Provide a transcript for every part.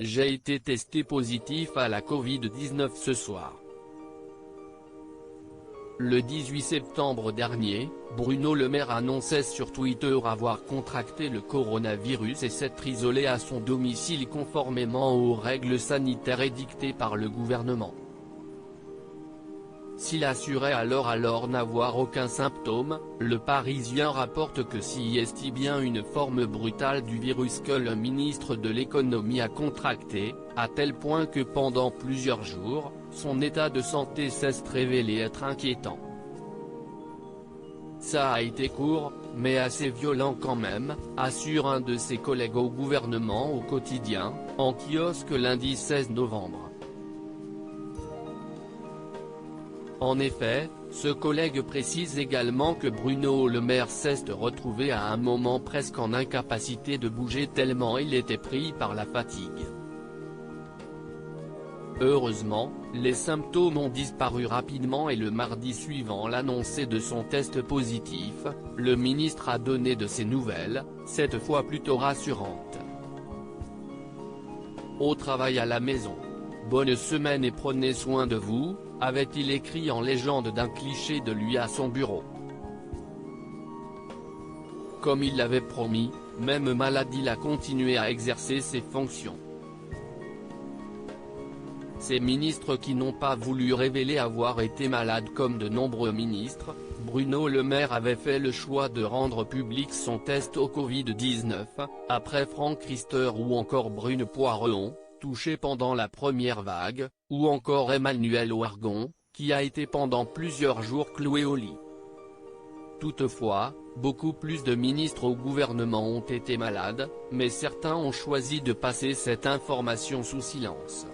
J'ai été testé positif à la Covid-19 ce soir. Le 18 septembre dernier, Bruno Le Maire annonçait sur Twitter avoir contracté le coronavirus et s'être isolé à son domicile conformément aux règles sanitaires édictées par le gouvernement. S'il assurait alors n'avoir aucun symptôme, le Parisien rapporte que s'y est bien une forme brutale du virus que le ministre de l'économie a contracté, à tel point que pendant plusieurs jours, son état de santé s'est révélé être inquiétant. Ça a été court, mais assez violent quand même, assure un de ses collègues au gouvernement au quotidien, en kiosque lundi 16 novembre. En effet, ce collègue précise également que Bruno Le Maire s'est retrouvé à un moment presque en incapacité de bouger tellement il était pris par la fatigue. Heureusement, les symptômes ont disparu rapidement et le mardi suivant l'annonce de son test positif, le ministre a donné de ses nouvelles, cette fois plutôt rassurantes. Au travail à la maison. Bonne semaine et prenez soin de vous, avait-il écrit en légende d'un cliché de lui à son bureau. Comme il l'avait promis, même malade il a continué à exercer ses fonctions. Ces ministres qui n'ont pas voulu révéler avoir été malades comme de nombreux ministres, Bruno Le Maire avait fait le choix de rendre public son test au Covid-19, après Franck Riester ou encore Brune Poirson, touché pendant la première vague, ou encore Emmanuelle Wargon, qui a été pendant plusieurs jours cloué au lit. Toutefois, beaucoup plus de ministres au gouvernement ont été malades, mais certains ont choisi de passer cette information sous silence.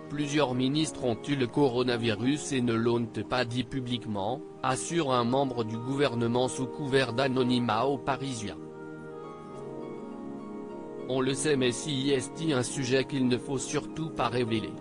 Plusieurs ministres ont eu le coronavirus et ne l'ont pas dit publiquement, assure un membre du gouvernement sous couvert d'anonymat aux Parisiens. On le sait mais si est un sujet qu'il ne faut surtout pas révéler.